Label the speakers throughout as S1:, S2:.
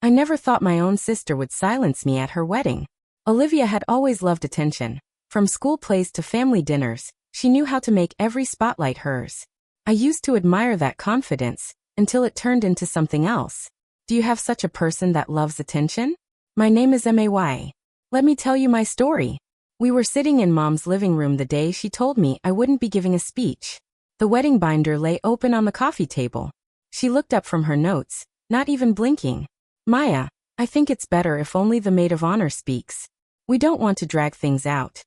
S1: I never thought my own sister would silence me at her wedding. Olivia had always loved attention. From school plays to family dinners, she knew how to make every spotlight hers. I used to admire that confidence, until it turned into something else. Do you have such a person that loves attention? My name is May. Let me tell you my story. We were sitting in Mom's living room the day she told me I wouldn't be giving a speech. The wedding binder lay open on the coffee table. She looked up from her notes, not even blinking. Maya, I think it's better if only the maid of honor speaks. We don't want to drag things out.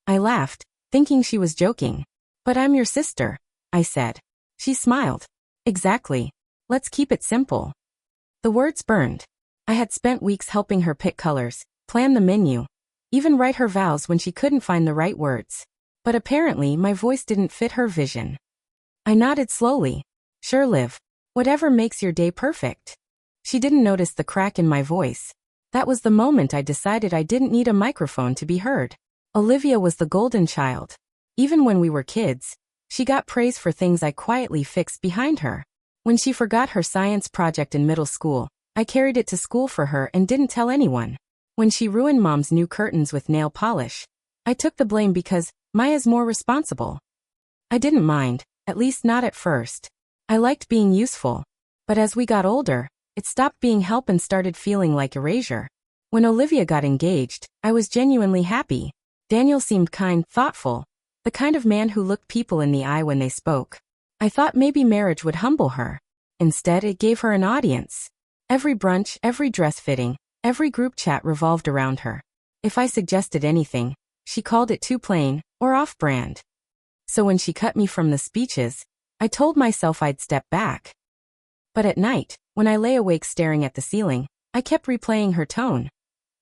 S1: I laughed, thinking she was joking. But I'm your sister, I said. She smiled. Exactly. Let's keep it simple. The words burned. I had spent weeks helping her pick colors, plan the menu, even write her vows when she couldn't find the right words. But apparently my voice didn't fit her vision. I nodded slowly. Sure, Liv. Whatever makes your day perfect. She didn't notice the crack in my voice. That was the moment I decided I didn't need a microphone to be heard. Olivia was the golden child. Even when we were kids, she got praise for things I quietly fixed behind her. When she forgot her science project in middle school, I carried it to school for her and didn't tell anyone. When she ruined Mom's new curtains with nail polish, I took the blame because Maya's more responsible. I didn't mind, at least not at first. I liked being useful. But as we got older, it stopped being help and started feeling like erasure. When Olivia got engaged, I was genuinely happy. Daniel seemed kind, thoughtful, the kind of man who looked people in the eye when they spoke. I thought maybe marriage would humble her. Instead, it gave her an audience. Every brunch, every dress fitting, every group chat revolved around her. If I suggested anything, she called it too plain or off-brand. So when she cut me from the speeches, I told myself I'd step back. But at night, when I lay awake staring at the ceiling, I kept replaying her tone.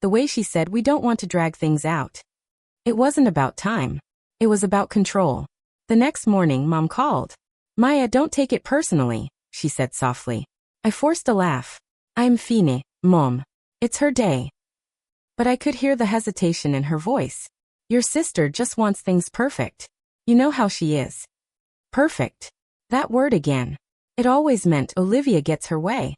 S1: The way she said we don't want to drag things out. It wasn't about time. It was about control. The next morning, Mom called. Maya, don't take it personally, she said softly. I forced a laugh. I'm fine, Mom. It's her day. But I could hear the hesitation in her voice. Your sister just wants things perfect. You know how she is. Perfect. That word again. It always meant Olivia gets her way.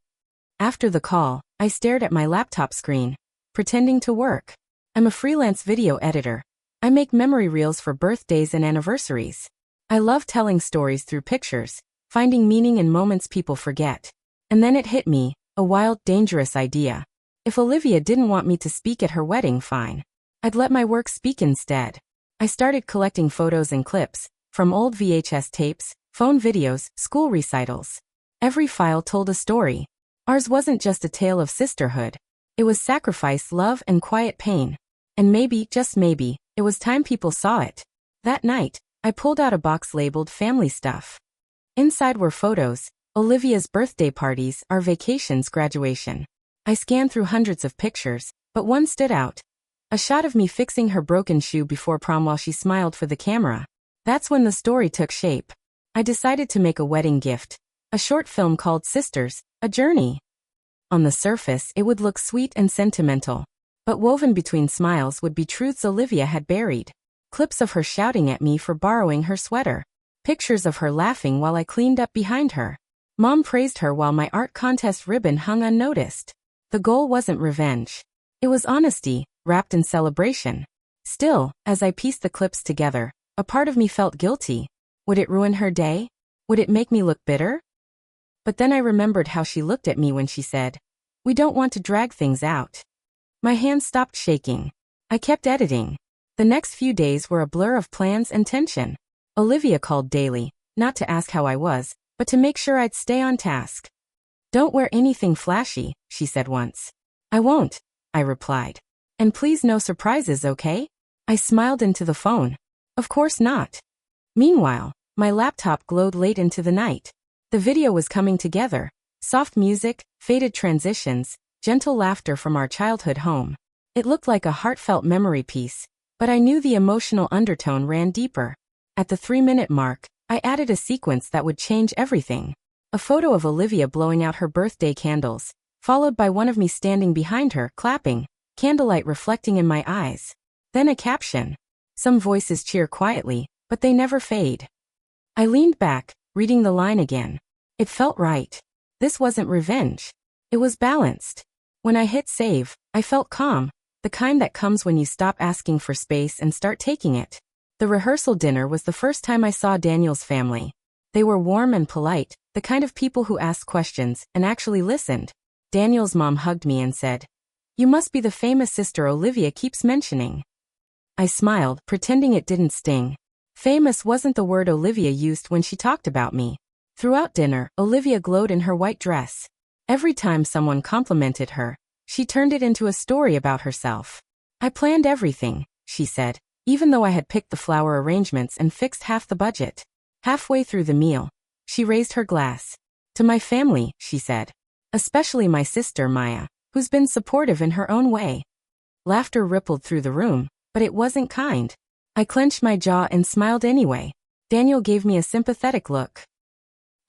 S1: After the call, I stared at my laptop screen, pretending to work. I'm a freelance video editor. I make memory reels for birthdays and anniversaries. I love telling stories through pictures, finding meaning in moments people forget. And then it hit me, a wild, dangerous idea. If Olivia didn't want me to speak at her wedding, fine. I'd let my work speak instead. I started collecting photos and clips, from old VHS tapes, phone videos, school recitals. Every file told a story. Ours wasn't just a tale of sisterhood. It was sacrifice, love, and quiet pain. And maybe, just maybe, it was time people saw it. That night, I pulled out a box labeled Family Stuff. Inside were photos, Olivia's birthday parties, our vacations, graduation. I scanned through hundreds of pictures, but one stood out. A shot of me fixing her broken shoe before prom while she smiled for the camera. That's when the story took shape. I decided to make a wedding gift. A short film called Sisters, A Journey. On the surface, it would look sweet and sentimental. But woven between smiles would be truths Olivia had buried. Clips of her shouting at me for borrowing her sweater. Pictures of her laughing while I cleaned up behind her. Mom praised her while my art contest ribbon hung unnoticed. The goal wasn't revenge. It was honesty, wrapped in celebration. Still, as I pieced the clips together, a part of me felt guilty. Would it ruin her day? Would it make me look bitter? But then I remembered how she looked at me when she said, "We don't want to drag things out." My hands stopped shaking. I kept editing. The next few days were a blur of plans and tension. Olivia called daily, not to ask how I was, but to make sure I'd stay on task. "Don't wear anything flashy," she said once. "I won't," I replied. "And please no surprises, okay?" I smiled into the phone. "Of course not." Meanwhile, my laptop glowed late into the night. The video was coming together. Soft music, faded transitions, gentle laughter from our childhood home. It looked like a heartfelt memory piece, but I knew the emotional undertone ran deeper. At the 3-minute mark, I added a sequence that would change everything. A photo of Olivia blowing out her birthday candles, followed by one of me standing behind her, clapping, candlelight reflecting in my eyes. Then a caption. Some voices cheer quietly, but they never fade. I leaned back, reading the line again. It felt right. This wasn't revenge. It was balanced. When I hit save, I felt calm, the kind that comes when you stop asking for space and start taking it. The rehearsal dinner was the first time I saw Daniel's family. They were warm and polite, the kind of people who asked questions and actually listened. Daniel's mom hugged me and said, "You must be the famous sister Olivia keeps mentioning." I smiled, pretending it didn't sting. Famous wasn't the word Olivia used when she talked about me. Throughout dinner, Olivia glowed in her white dress. Every time someone complimented her, she turned it into a story about herself. "I planned everything," she said, even though I had picked the flower arrangements and fixed half the budget. Halfway through the meal, she raised her glass. "To my family," she said. "Especially my sister Maya, who's been supportive in her own way." Laughter rippled through the room, but it wasn't kind. I clenched my jaw and smiled anyway. Daniel gave me a sympathetic look.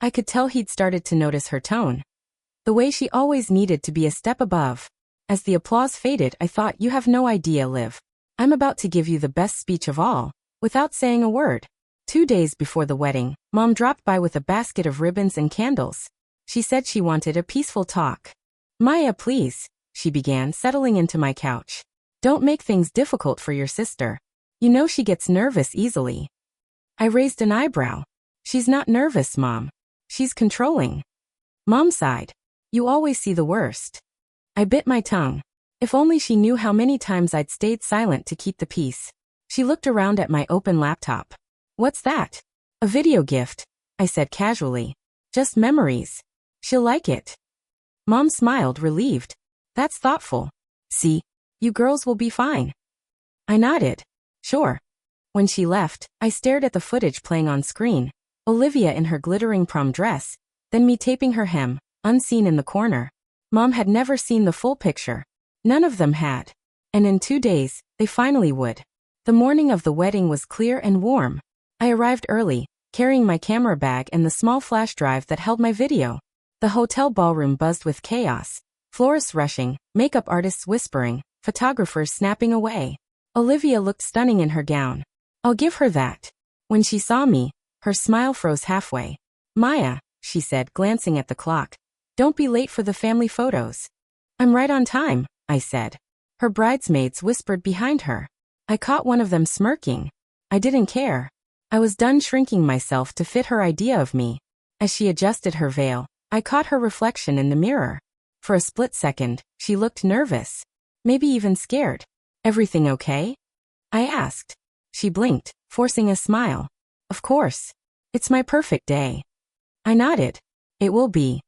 S1: I could tell he'd started to notice her tone. The way she always needed to be a step above. As the applause faded, I thought, "You have no idea, Liv. I'm about to give you the best speech of all," without saying a word. 2 days before the wedding, Mom dropped by with a basket of ribbons and candles. She said she wanted a peaceful talk. "Maya, please," she began, settling into my couch. "Don't make things difficult for your sister. You know she gets nervous easily." I raised an eyebrow. "She's not nervous, Mom. She's controlling." Mom sighed. "You always see the worst." I bit my tongue. If only she knew how many times I'd stayed silent to keep the peace. She looked around at my open laptop. "What's that?" "A video gift," I said casually. "Just memories. She'll like it." Mom smiled, relieved. "That's thoughtful. See? You girls will be fine." I nodded. "Sure." When she left, I stared at the footage playing on screen. Olivia in her glittering prom dress, then me taping her hem, unseen in the corner. Mom had never seen the full picture. None of them had. And in 2 days, they finally would. The morning of the wedding was clear and warm. I arrived early, carrying my camera bag and the small flash drive that held my video. The hotel ballroom buzzed with chaos. Florists rushing, makeup artists whispering, photographers snapping away. Olivia looked stunning in her gown. I'll give her that. When she saw me, her smile froze halfway. "Maya," she said, glancing at the clock. "Don't be late for the family photos." "I'm right on time," I said. Her bridesmaids whispered behind her. I caught one of them smirking. I didn't care. I was done shrinking myself to fit her idea of me. As she adjusted her veil, I caught her reflection in the mirror. For a split second, she looked nervous. Maybe even scared. "Everything okay?" I asked. She blinked, forcing a smile. "Of course. It's my perfect day." I nodded. "It will be."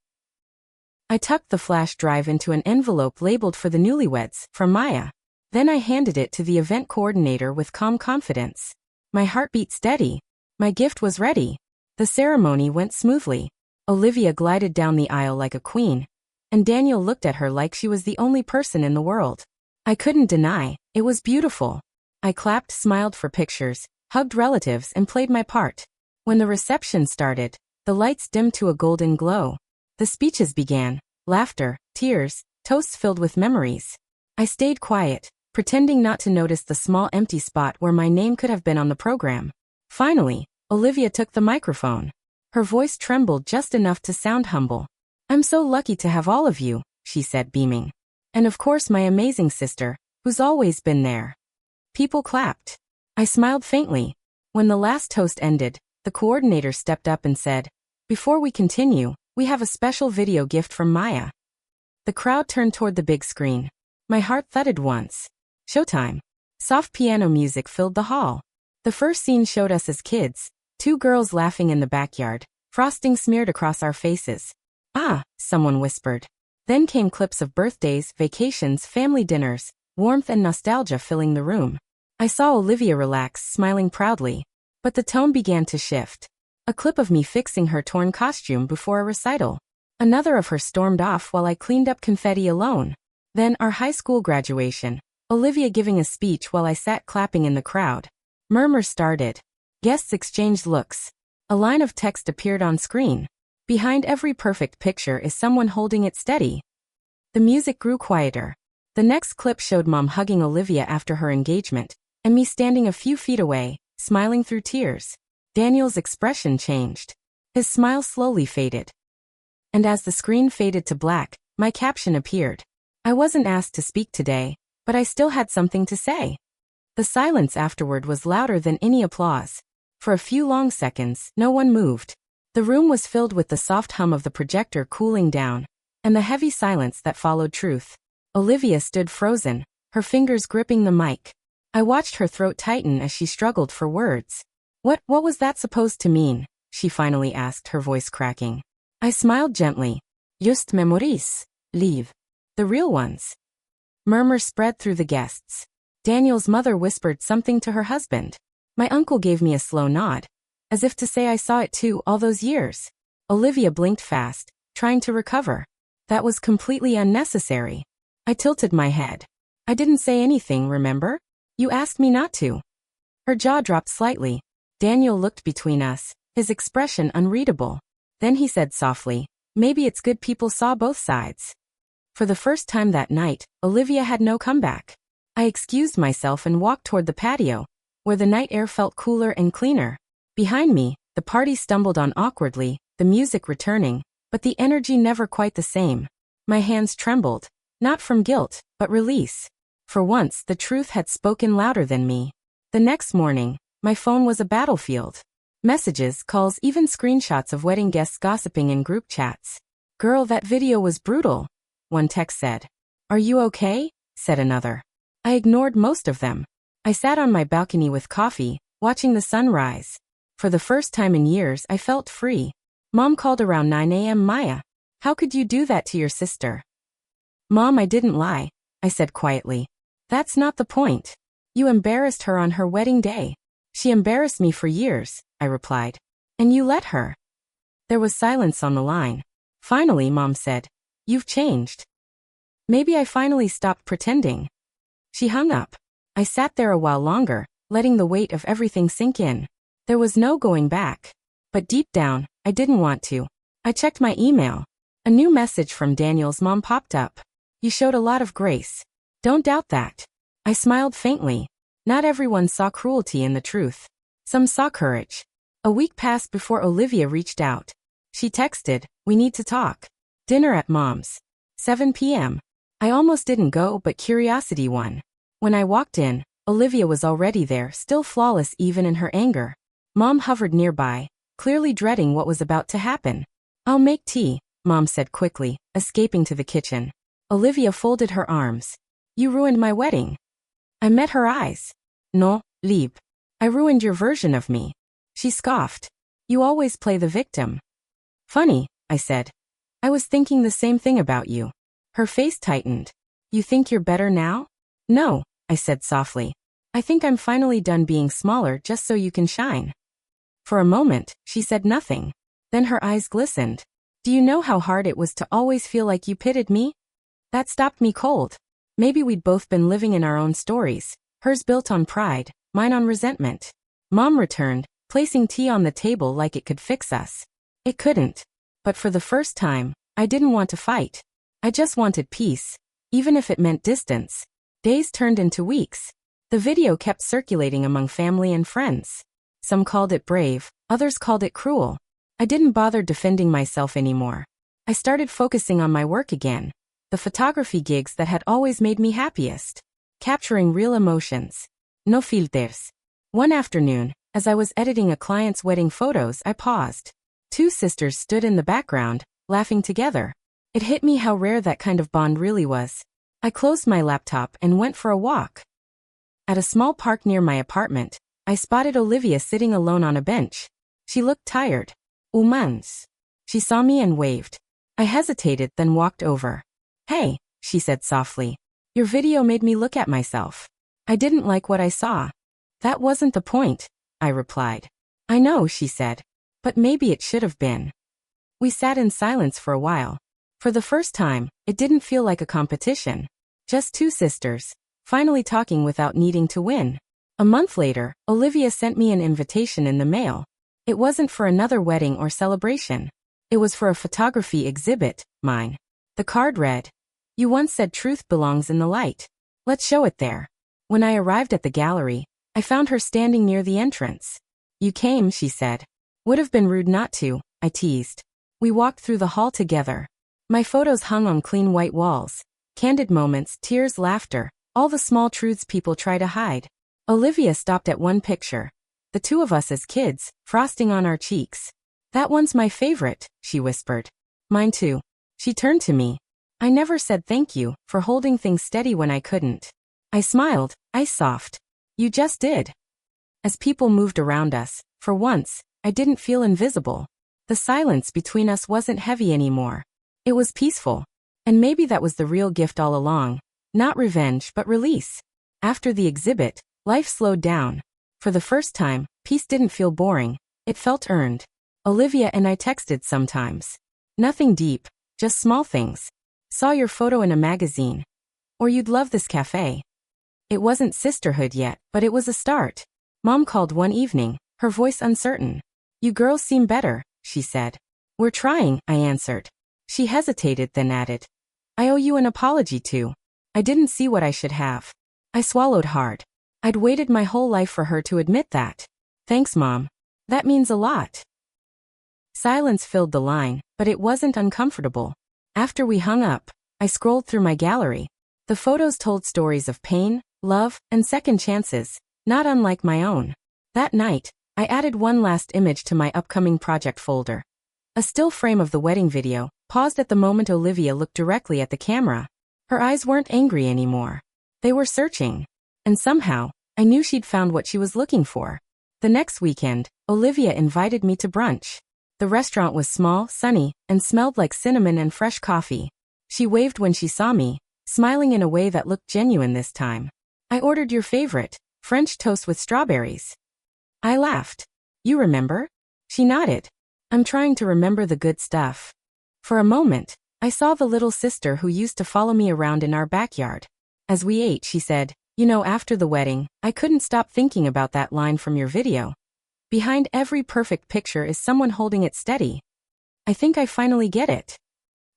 S1: I tucked the flash drive into an envelope labeled "For the newlyweds," from Maya. Then I handed it to the event coordinator with calm confidence. My heart beat steady. My gift was ready. The ceremony went smoothly. Olivia glided down the aisle like a queen, and Daniel looked at her like she was the only person in the world. I couldn't deny, it was beautiful. I clapped, smiled for pictures, hugged relatives, and played my part. When the reception started, the lights dimmed to a golden glow. The speeches began, laughter, tears, toasts filled with memories. I stayed quiet, pretending not to notice the small empty spot where my name could have been on the program. Finally, Olivia took the microphone. Her voice trembled just enough to sound humble. "I'm so lucky to have all of you," she said, beaming. "And of course my amazing sister, who's always been there." People clapped. I smiled faintly. When the last toast ended, the coordinator stepped up and said, "Before we continue, we have a special video gift from Maya." The crowd turned toward the big screen. My heart thudded once. Showtime. Soft piano music filled the hall. The first scene showed us as kids, 2 girls laughing in the backyard, frosting smeared across our faces. "Ah," someone whispered. Then came clips of birthdays, vacations, family dinners, warmth and nostalgia filling the room. I saw Olivia relax, smiling proudly. But the tone began to shift. A clip of me fixing her torn costume before a recital. Another of her stormed off while I cleaned up confetti alone. Then our high school graduation. Olivia giving a speech while I sat clapping in the crowd. Murmurs started. Guests exchanged looks. A line of text appeared on screen. Behind every perfect picture is someone holding it steady. The music grew quieter. The next clip showed Mom hugging Olivia after her engagement, and me standing a few feet away, smiling through tears. Daniel's expression changed. His smile slowly faded. And as the screen faded to black, my caption appeared. I wasn't asked to speak today, but I still had something to say. The silence afterward was louder than any applause. For a few long seconds, no one moved. The room was filled with the soft hum of the projector cooling down, and the heavy silence that followed truth. Olivia stood frozen, her fingers gripping the mic. I watched her throat tighten as she struggled for words. What was that supposed to mean? She finally asked, her voice cracking. I smiled gently. Just memories, Liv. The real ones. Murmurs spread through the guests. Daniel's mother whispered something to her husband. My uncle gave me a slow nod, as if to say I saw it too all those years. Olivia blinked fast, trying to recover. That was completely unnecessary. I tilted my head. I didn't say anything, remember? You asked me not to. Her jaw dropped slightly. Daniel looked between us, his expression unreadable. Then he said softly, maybe it's good people saw both sides. For the first time that night, Olivia had no comeback. I excused myself and walked toward the patio, where the night air felt cooler and cleaner. Behind me, the party stumbled on awkwardly, the music returning, but the energy never quite the same. My hands trembled, not from guilt, but release. For once, the truth had spoken louder than me. The next morning, my phone was a battlefield. Messages, calls, even screenshots of wedding guests gossiping in group chats. Girl, that video was brutal, one text said. Are you okay? Said another. I ignored most of them. I sat on my balcony with coffee, watching the sun rise. For the first time in years, I felt free. Mom called around 9 a.m. Maya. How could you do that to your sister? Mom, I didn't lie, I said quietly. That's not the point. You embarrassed her on her wedding day. She embarrassed me for years, I replied. And you let her. There was silence on the line. Finally, Mom said, you've changed. Maybe I finally stopped pretending. She hung up. I sat there a while longer, letting the weight of everything sink in. There was no going back. But deep down, I didn't want to. I checked my email. A new message from Daniel's mom popped up. You showed a lot of grace. Don't doubt that. I smiled faintly. Not everyone saw cruelty in the truth. Some saw courage. A week passed before Olivia reached out. She texted, we need to talk. Dinner at Mom's. 7 p.m. I almost didn't go, but curiosity won. When I walked in, Olivia was already there, still flawless even in her anger. Mom hovered nearby, clearly dreading what was about to happen. I'll make tea, Mom said quickly, escaping to the kitchen. Olivia folded her arms. You ruined my wedding. I met her eyes. No, Lieb. I ruined your version of me. She scoffed. You always play the victim. Funny, I said. I was thinking the same thing about you. Her face tightened. You think you're better now? No, I said softly. I think I'm finally done being smaller just so you can shine. For a moment, she said nothing. Then her eyes glistened. Do you know how hard it was to always feel like you pitied me? That stopped me cold. Maybe we'd both been living in our own stories, hers built on pride, mine on resentment. Mom returned, placing tea on the table like it could fix us. It couldn't. But for the first time, I didn't want to fight. I just wanted peace, even if it meant distance. Days turned into weeks. The video kept circulating among family and friends. Some called it brave, others called it cruel. I didn't bother defending myself anymore. I started focusing on my work again. The photography gigs that had always made me happiest. Capturing real emotions. No filters. One afternoon, as I was editing a client's wedding photos, I paused. Two sisters stood in the background, laughing together. It hit me how rare that kind of bond really was. I closed my laptop and went for a walk. At a small park near my apartment, I spotted Olivia sitting alone on a bench. She looked tired. Humans. She saw me and waved. I hesitated, then walked over. Hey, she said softly. Your video made me look at myself. I didn't like what I saw. That wasn't the point, I replied. I know, she said. But maybe it should have been. We sat in silence for a while. For the first time, it didn't feel like a competition. Just two sisters, finally talking without needing to win. A month later, Olivia sent me an invitation in the mail. It wasn't for another wedding or celebration. It was for a photography exhibit, mine. The card read, You once said truth belongs in the light. Let's show it there. When I arrived at the gallery, I found her standing near the entrance. You came, she said. Would have been rude not to, I teased. We walked through the hall together. My photos hung on clean white walls. Candid moments, tears, laughter, all the small truths people try to hide. Olivia stopped at one picture. The two of us as kids, frosting on our cheeks. "That one's my favorite," she whispered. "Mine too." She turned to me. "I never said thank you for holding things steady when I couldn't." I smiled, ice soft. "You just did." As people moved around us, for once, I didn't feel invisible. The silence between us wasn't heavy anymore. It was peaceful. And maybe that was the real gift all along. Not revenge, but release. After the exhibit, life slowed down. For the first time, peace didn't feel boring. It felt earned. Olivia and I texted sometimes. Nothing deep, just small things. "Saw your photo in a magazine." Or "You'd love this cafe." It wasn't sisterhood yet, but it was a start. Mom called one evening, her voice uncertain. "You girls seem better," she said. "We're trying," I answered. She hesitated, then added, "I owe you an apology too. I didn't see what I should have." I swallowed hard. I'd waited my whole life for her to admit that. "Thanks, Mom. That means a lot." Silence filled the line, but it wasn't uncomfortable. After we hung up, I scrolled through my gallery. The photos told stories of pain, love, and second chances, not unlike my own. That night, I added one last image to my upcoming project folder. A still frame of the wedding video, paused at the moment Olivia looked directly at the camera. Her eyes weren't angry anymore. They were searching. And somehow, I knew she'd found what she was looking for. The next weekend, Olivia invited me to brunch. The restaurant was small, sunny, and smelled like cinnamon and fresh coffee. She waved when she saw me, smiling in a way that looked genuine this time. "I ordered your favorite, French toast with strawberries." I laughed. "You remember?" She nodded. "I'm trying to remember the good stuff." For a moment, I saw the little sister who used to follow me around in our backyard. As we ate, she said, "You know, after the wedding, I couldn't stop thinking about that line from your video. Behind every perfect picture is someone holding it steady." I think I finally get it.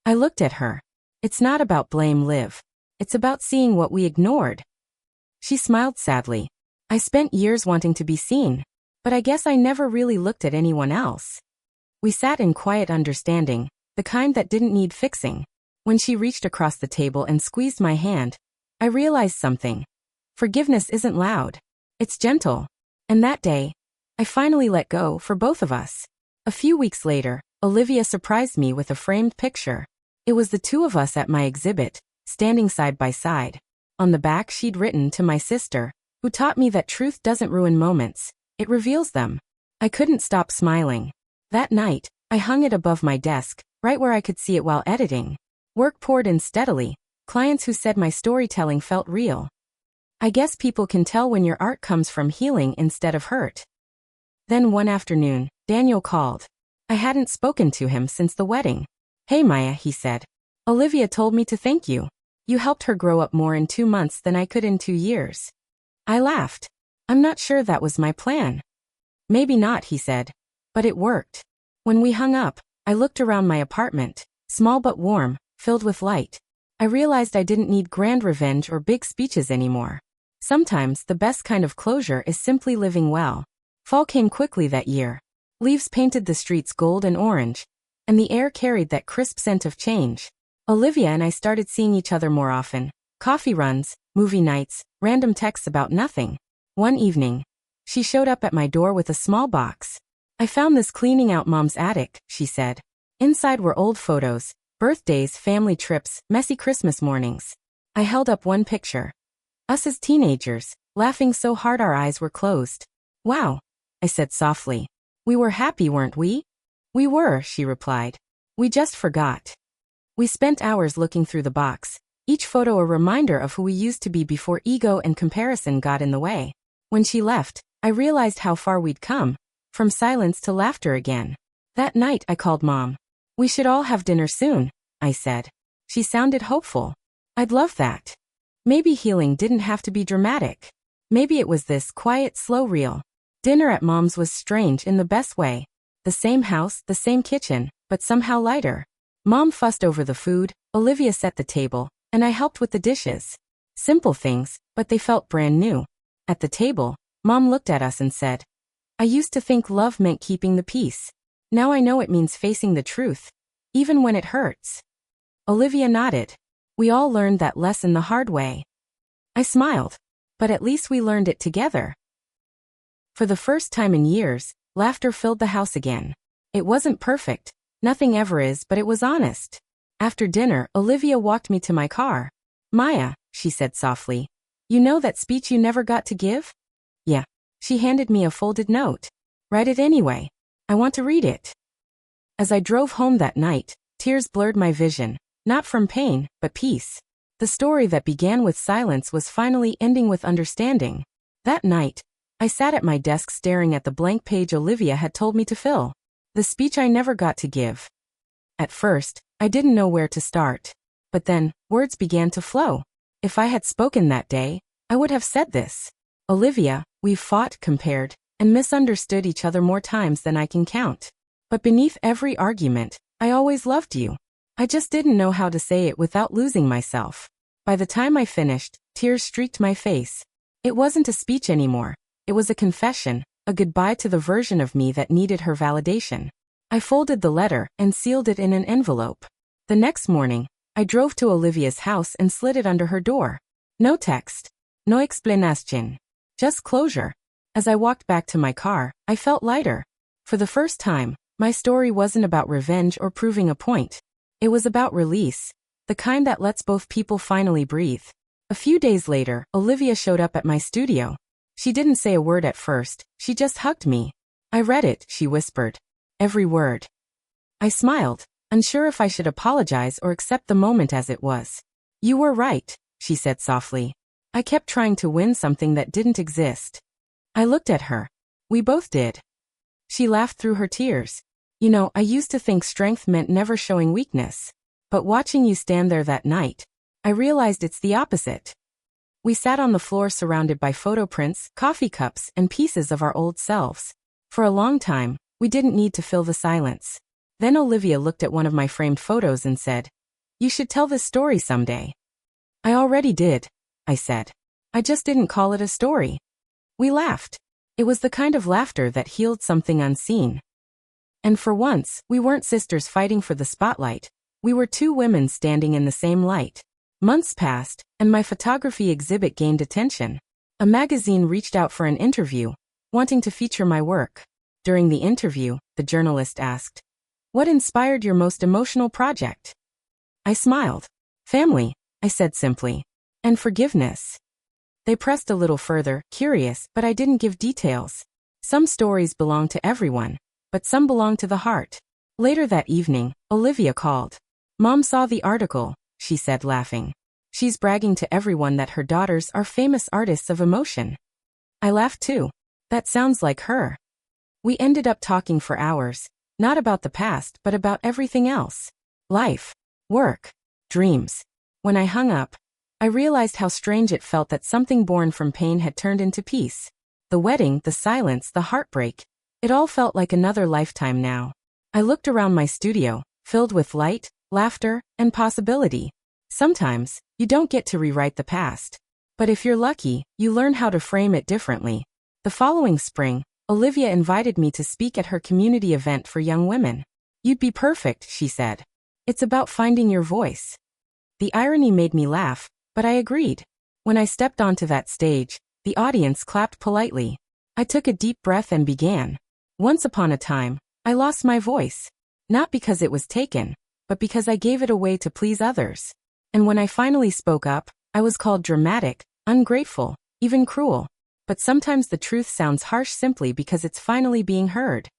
S1: I looked at her. It's not about blame, Liv. It's about seeing what we ignored. She smiled sadly. "I spent years wanting to be seen, but I guess I never really looked at anyone else." We sat in quiet understanding, the kind that didn't need fixing. When she reached across the table and squeezed my hand, I realized something. Forgiveness isn't loud. It's gentle. And that day, I finally let go for both of us. A few weeks later, Olivia surprised me with a framed picture. It was the two of us at my exhibit, standing side by side. On the back she'd written, "To my sister, who taught me that truth doesn't ruin moments, it reveals them." I couldn't stop smiling. That night, I hung it above my desk, right where I could see it while editing. Work poured in steadily, clients who said my storytelling felt real. I guess people can tell when your art comes from healing instead of hurt. Then one afternoon, Daniel called. I hadn't spoken to him since the wedding. "Hey Maya," he said. "Olivia told me to thank you. You helped her grow up more in 2 months than I could in 2 years." I laughed. "I'm not sure that was my plan." "Maybe not," he said. "But it worked." When we hung up, I looked around my apartment, small but warm, filled with light. I realized I didn't need grand revenge or big speeches anymore. Sometimes the best kind of closure is simply living well. Fall came quickly that year. Leaves painted the streets gold and orange, and the air carried that crisp scent of change. Olivia and I started seeing each other more often. Coffee runs, movie nights, random texts about nothing. One evening, she showed up at my door with a small box. "I found this cleaning out Mom's attic," she said. Inside were old photos, birthdays, family trips, messy Christmas mornings. I held up one picture. Us as teenagers, laughing so hard our eyes were closed. "Wow," I said softly. "We were happy, weren't we?" "We were," she replied. "We just forgot." We spent hours looking through the box, each photo a reminder of who we used to be before ego and comparison got in the way. When she left, I realized how far we'd come, from silence to laughter again. That night I called Mom. "We should all have dinner soon," I said. She sounded hopeful. "I'd love that." Maybe healing didn't have to be dramatic. Maybe it was this quiet, slow reel. Dinner at Mom's was strange in the best way. The same house, the same kitchen, but somehow lighter. Mom fussed over the food, Olivia set the table, and I helped with the dishes. Simple things, but they felt brand new. At the table, Mom looked at us and said, "I used to think love meant keeping the peace. Now I know it means facing the truth, even when it hurts." Olivia nodded. We all learned that lesson the hard way. I smiled. But at least we learned it together. For the first time in years, laughter filled the house again. It wasn't perfect. Nothing ever is, but it was honest. After dinner, Olivia walked me to my car. Maya, she said softly. You know that speech you never got to give? Yeah. She handed me a folded note. Write it anyway. I want to read it. As I drove home that night, tears blurred my vision, not from pain, but peace. The story that began with silence was finally ending with understanding. That night, I sat at my desk staring at the blank page Olivia had told me to fill. The speech I never got to give. At first, I didn't know where to start. But then, words began to flow. If I had spoken that day, I would have said this. Olivia, we've fought, compared, and misunderstood each other more times than I can count. But beneath every argument, I always loved you. I just didn't know how to say it without losing myself. By the time I finished, tears streaked my face. It wasn't a speech anymore. It was a confession, a goodbye to the version of me that needed her validation. I folded the letter and sealed it in an envelope. The next morning, I drove to Olivia's house and slid it under her door. No text. No explicación. Just closure. As I walked back to my car, I felt lighter. For the first time, my story wasn't about revenge or proving a point. It was about release, the kind that lets both people finally breathe. A few days later, Olivia showed up at my studio. She didn't say a word at first, she just hugged me. I read it, she whispered. Every word. I smiled, unsure if I should apologize or accept the moment as it was. You were right, she said softly. I kept trying to win something that didn't exist. I looked at her. We both did. She laughed through her tears. You know, I used to think strength meant never showing weakness. But watching you stand there that night, I realized it's the opposite. We sat on the floor surrounded by photo prints, coffee cups, and pieces of our old selves. For a long time, we didn't need to fill the silence. Then Olivia looked at one of my framed photos and said, You should tell this story someday. I already did, I said. I just didn't call it a story. We laughed. It was the kind of laughter that healed something unseen. And for once, we weren't sisters fighting for the spotlight. We were two women standing in the same light. Months passed, and my photography exhibit gained attention. A magazine reached out for an interview, wanting to feature my work. During the interview, the journalist asked, What inspired your most emotional project? I smiled. Family, I said simply. And forgiveness. They pressed a little further, curious, but I didn't give details. Some stories belong to everyone, but some belong to the heart. Later that evening, Olivia called. Mom saw the article, she said laughing. She's bragging to everyone that her daughters are famous artists of emotion. I laughed too. That sounds like her. We ended up talking for hours, not about the past but about everything else. Life, work, dreams. When I hung up, I realized how strange it felt that something born from pain had turned into peace. The wedding, the silence, the heartbreak. It all felt like another lifetime now. I looked around my studio, filled with light, laughter, and possibility. Sometimes, you don't get to rewrite the past. But if you're lucky, you learn how to frame it differently. The following spring, Olivia invited me to speak at her community event for young women. You'd be perfect, she said. It's about finding your voice. The irony made me laugh, but I agreed. When I stepped onto that stage, the audience clapped politely. I took a deep breath and began. Once upon a time, I lost my voice. Not because it was taken, but because I gave it away to please others. And when I finally spoke up, I was called dramatic, ungrateful, even cruel. But sometimes the truth sounds harsh simply because it's finally being heard.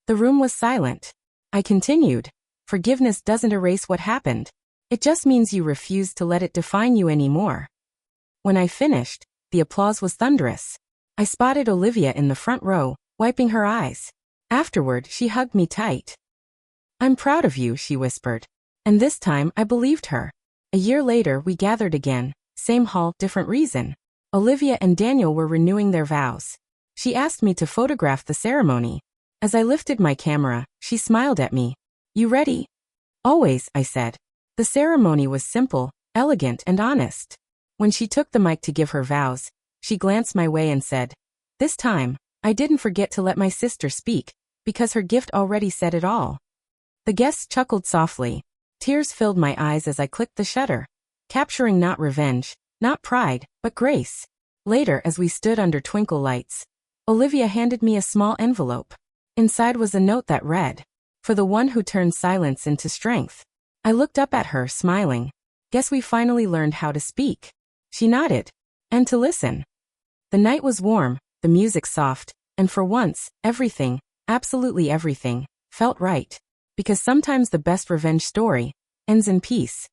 S1: The room was silent. I continued. Forgiveness doesn't erase what happened. It just means you refuse to let it define you anymore. When I finished, the applause was thunderous. I spotted Olivia in the front row, wiping her eyes. Afterward, she hugged me tight. I'm proud of you, she whispered. And this time, I believed her. A year later, we gathered again. Same hall, different reason. Olivia and Daniel were renewing their vows. She asked me to photograph the ceremony. As I lifted my camera, she smiled at me. You ready? Always, I said. The ceremony was simple, elegant, and honest. When she took the mic to give her vows, she glanced my way and said, This time, I didn't forget to let my sister speak, because her gift already said it all. The guests chuckled softly. Tears filled my eyes as I clicked the shutter. capturing not revenge, not pride, but grace. Later, as we stood under twinkle lights, Olivia handed me a small envelope. Inside was a note that read, "For the one who turns silence into strength." I looked up at her, smiling. "Guess we finally learned how to speak." She nodded. "And to listen." The night was warm, the music soft, and for once, everything, absolutely everything, felt right. Because sometimes the best revenge story ends in peace.